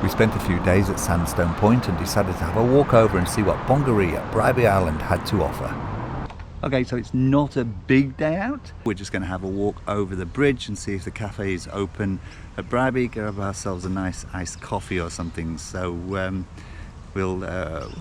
We spent a few days at Sandstone Point and decided to have a walk over and see what Bongaree at Bribie Island had to offer. Okay, so it's not a big day out. We're just going to have a walk over the bridge and see if the cafe is open at Bribie, grab ourselves a nice iced coffee or something. So we'll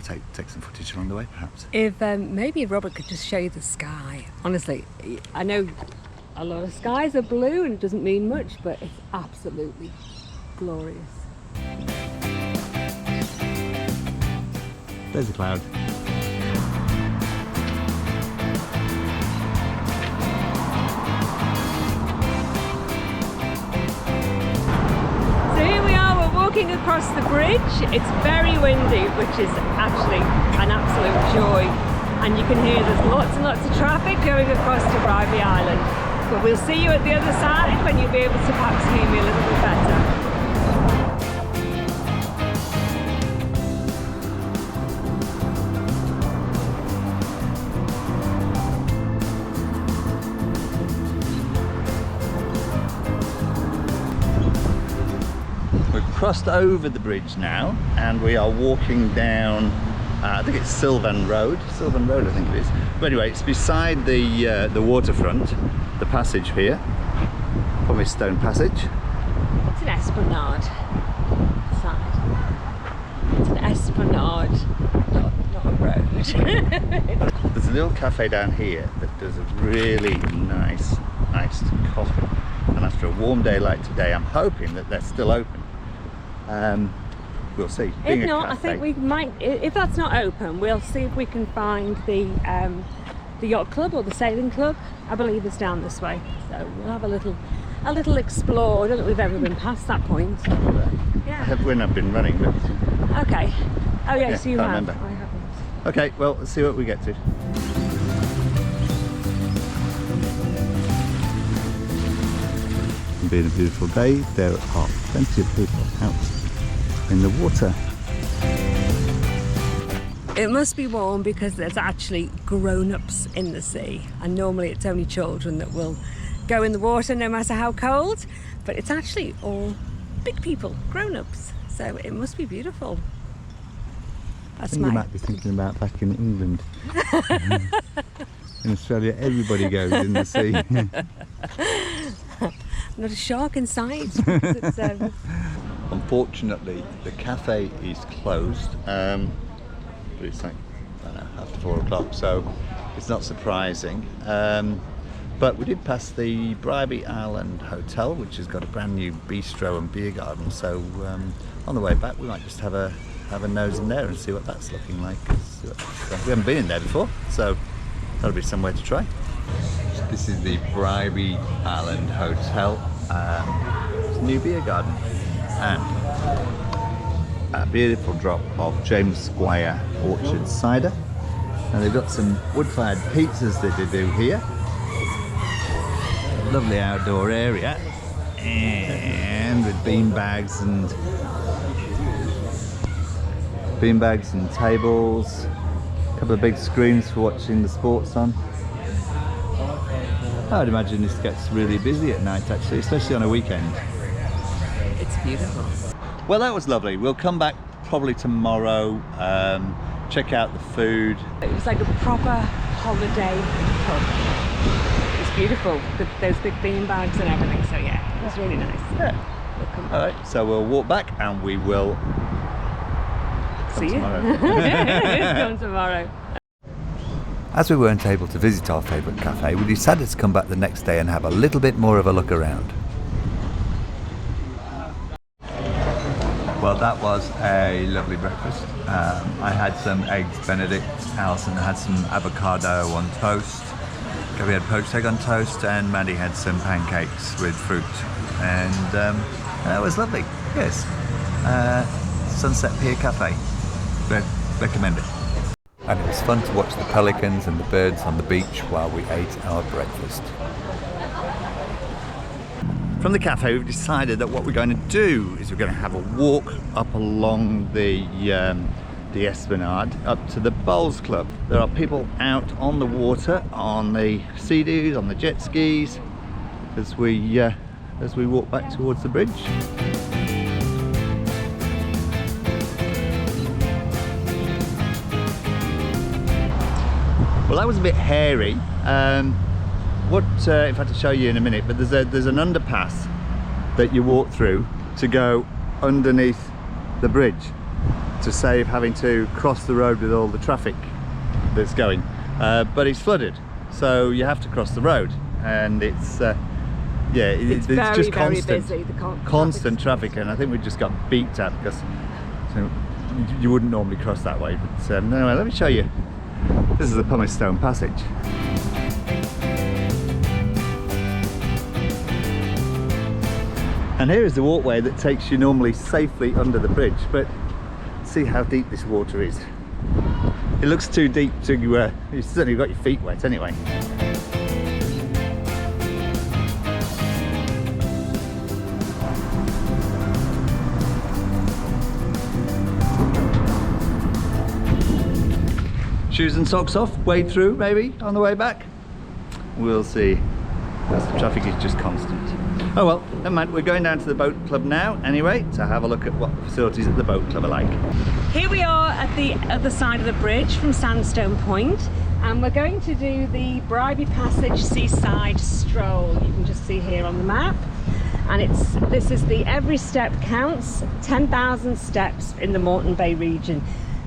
take some footage along the way, perhaps. If maybe Robert could just show you the sky. Honestly, I know a lot of skies are blue and it doesn't mean much, but it's absolutely glorious. There's a cloud. So here we are, we're walking across the bridge. It's very windy, which is actually an absolute joy. And you can hear there's lots and lots of traffic going across to Bribie Island. But we'll see you at the other side when you'll be able to perhaps hear me a little bit better. Crossed over the bridge now and we are walking down I think it's Sylvan Road I think it is, but anyway it's beside the waterfront, the passage here, probably stone passage. It's an esplanade side. It's an esplanade, not a road. There's a little cafe down here that does a really nice iced coffee, and after a warm day like today I'm hoping that they're still open. We'll see. If not, I think we might, if that's not open, we'll see if we can find the yacht club or the sailing club. I believe it's down this way, so we'll have a little explore. I don't think we've ever been past that point. Yeah. I have when I've been running, but okay. Oh yeah, so you have. Remember. I haven't. Okay, well, let's see what we get to. Being a beautiful day, there are plenty of people out in the water. It must be warm because there's actually grown-ups in the sea, and normally it's only children that will go in the water no matter how cold, but it's actually all big people, grown-ups, so it must be beautiful. I think you might be thinking about back in England. In Australia everybody goes in the sea. Not a shark in sight. Unfortunately, the cafe is closed, but it's like, I don't know, after 4 o'clock, so it's not surprising. But we did pass the Bribie Island Hotel, which has got a brand new bistro and beer garden, so on the way back we might just have a nose in there and see what that's looking like. We haven't been in there before, so that'll be somewhere to try. This is the Bribie Island Hotel. It's a new beer garden and a beautiful drop of James Squire Orchard cider. And they've got some wood-fired pizzas that they do here. Lovely outdoor area, and with beanbags and tables. A couple of big screens for watching the sports on. I would imagine this gets really busy at night actually, especially on a weekend. It's beautiful. Well, that was lovely. We'll come back probably tomorrow, check out the food. It was like a proper holiday pub. It's beautiful, those big bean bags and everything, so yeah, it was really nice. Yeah. All right, so we'll walk back and we will see you tomorrow. Come tomorrow. As we weren't able to visit our favourite cafe, we decided to come back the next day and have a little bit more of a look around. Well, that was a lovely breakfast. I had some eggs Benedict, Alison had some avocado on toast, we had poached egg on toast, and Maddie had some pancakes with fruit, and that was lovely, yes. Sunset Pier Cafe, recommend it. And it was fun to watch the pelicans and the birds on the beach while we ate our breakfast. From the cafe we've decided that what we're going to do is we're going to have a walk up along the esplanade up to the Bowls Club. There are people out on the water, on the sea-doos, on the jet skis, as we walk back towards the bridge. Well, that was a bit hairy. In fact, I'll show you in a minute, but there's an underpass that you walk through to go underneath the bridge to save having to cross the road with all the traffic that's going. But it's flooded, so you have to cross the road, and it's it's just constant traffic, and I think we just got beeped at because you wouldn't normally cross that way. But anyway, let me show you. This is the Pumice Stone Passage. And here is the walkway that takes you normally safely under the bridge, but see how deep this water is. It looks too deep to, you've certainly got your feet wet anyway. Shoes and socks off, wade through maybe on the way back. We'll see, because the traffic is just constant. Oh well, never mind, we're going down to the boat club now anyway to have a look at what the facilities at the boat club are like. Here we are at the other side of the bridge from Sandstone Point, and we're going to do the Bribie Passage Seaside Stroll. You can just see here on the map. And this is the Every Step Counts 10,000 steps in the Moreton Bay region.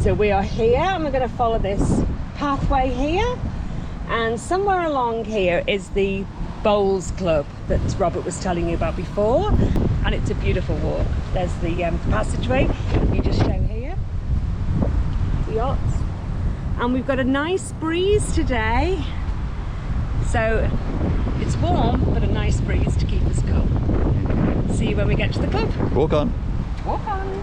So we are here and we're going to follow this pathway here, and somewhere along here is the Bowls Club that Robert was telling you about before, and it's a beautiful walk. There's the passageway you just show here, the yachts, and we've got a nice breeze today, so it's warm but a nice breeze to keep us cool. See you when we get to the club. Walk on. Walk on.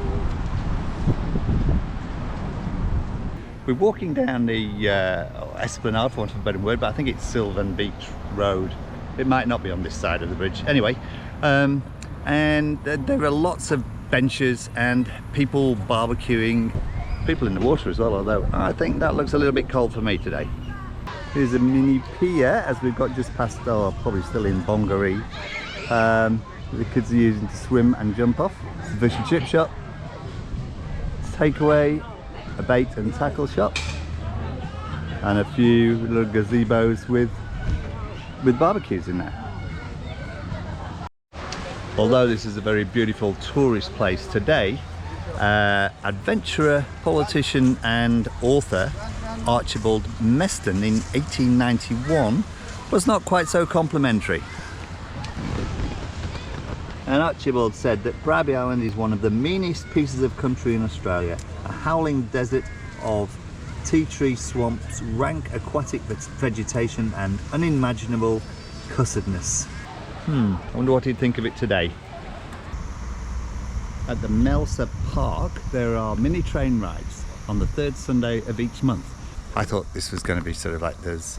We're walking down the Esplanade, for want of a better word, but I think it's Sylvan Beach Road. It might not be on this side of the bridge. Anyway, and there are lots of benches and people barbecuing, people in the water as well, although I think that looks a little bit cold for me today. Here's a mini pier as we've got just past, probably still in Bongaree. The kids are using to swim and jump off. It's a fish and chip shop, takeaway, a bait and tackle shop, and a few little gazebos with barbecues in there. Although this is a very beautiful tourist place today, adventurer, politician and author Archibald Meston in 1891 was not quite so complimentary. And Archibald said that Bribie Island is one of the meanest pieces of country in Australia, a howling desert of tea tree swamps, rank aquatic vegetation and unimaginable cussedness. I wonder what he'd think of it today. At the Melsa Park there are mini train rides on the third Sunday of each month. I thought this was going to be sort of like those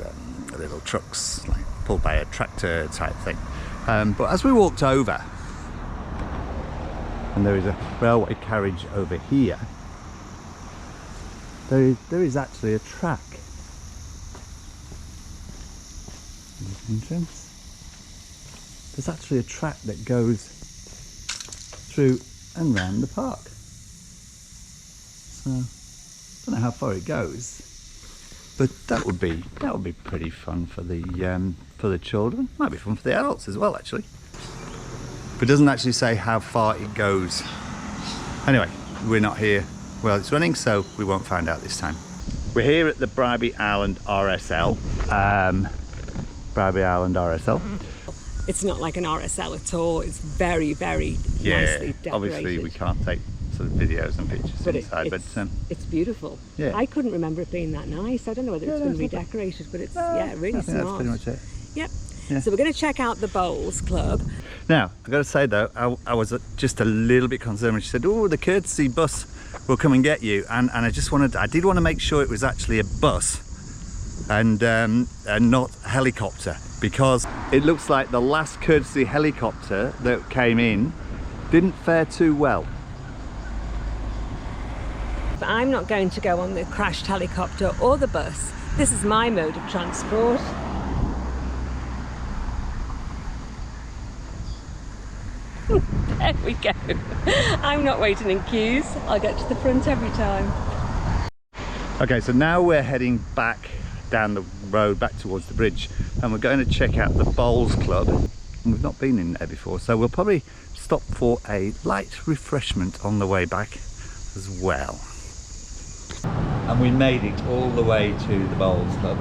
little trucks like pulled by a tractor type thing, but as we walked over, and there is a railway carriage over here, there is actually a track. Entrance. There's actually a track that goes through and round the park. So I don't know how far it goes, but that would be pretty fun for the children. Might be fun for the adults as well, actually. But it doesn't actually say how far it goes. Anyway, we're not here while it's running, so we won't find out this time. We're here at the Bribie Island RSL. Bribie Island RSL. It's not like an RSL at all. It's very, very nicely decorated. Obviously we can't take sort of videos and pictures but inside, it's beautiful. Yeah. I couldn't remember it being that nice. I don't know whether it's been redecorated, but it's really smart. That's pretty much it. Yep. Yeah. So we're going to check out the Bowls Club. Now, I've got to say though, I was just a little bit concerned when she said, oh, the courtesy bus will come and get you. And I did want to make sure it was actually a bus and not a helicopter, because it looks like the last courtesy helicopter that came in didn't fare too well. But I'm not going to go on the crashed helicopter or the bus. This is my mode of transport. There we go. I'm not waiting in queues. I'll get to the front every time. Okay, so now we're heading back down the road back towards the bridge, and we're going to check out the bowls club. We've not been in there before, so we'll probably stop for a light refreshment on the way back as well. And we made it all the way to the bowls club,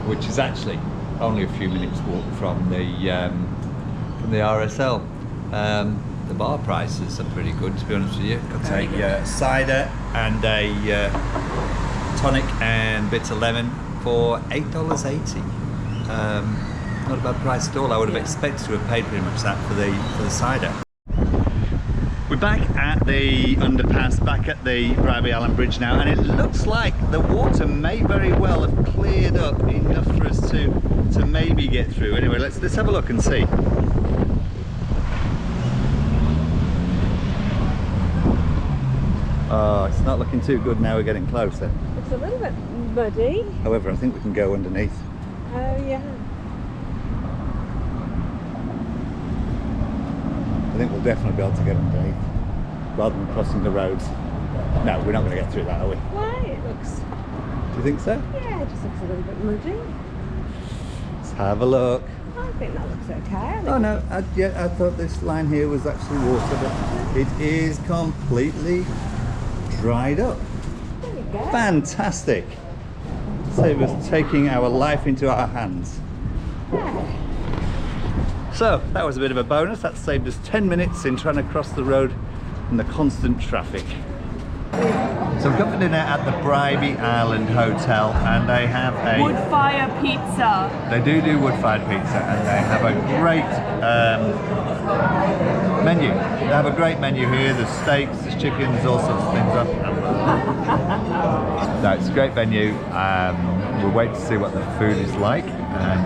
which is actually only a few minutes walk from the RSL. The bar prices are pretty good, to be honest with you. Got a cider and a tonic and bits of lemon for $8.80. Not a bad price at all. I would have expected to have paid pretty much that for the cider. We're back at the underpass, back at the Bribie Island bridge now, and it looks like the water may very well have cleared up enough for us to maybe get through. Anyway, let's have a look and see. Oh, it's not looking too good now we're getting closer. It's a little bit muddy. However, I think we can go underneath. Oh yeah. I think we'll definitely be able to get underneath rather than crossing the roads. No, we're not going to get through that, are we? Why? It looks... Do you think so? Yeah, it just looks a little bit muddy. Let's have a look. I think that looks okay. Oh no, I thought this line here was actually water, but it is completely dried up. There we go. Fantastic. Save us taking our life into our hands. Yeah. So that was a bit of a bonus. That saved us 10 minutes in trying to cross the road in the constant traffic. So we've come for dinner at the Bribie Island Hotel, and they have a wood fire pizza. They do wood-fired pizza, and they have a great menu. They have a great menu here. There's steaks, there's chickens, all sorts of things. No, it's a great venue. We'll wait to see what the food is like,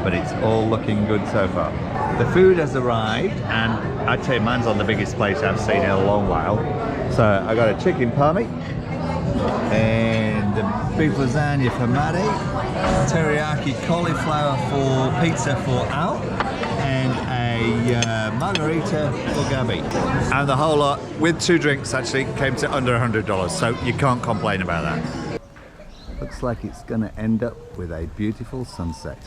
but it's all looking good so far. The food has arrived, and I'd say mine's on the biggest plate I've seen in a long while. So I got a chicken parmy, and a beef lasagna for Maddie, teriyaki cauliflower for pizza for Al, and a margarita for Gabby. And the whole lot, with 2 drinks actually, came to under $100, so you can't complain about that. Looks like it's going to end up with a beautiful sunset.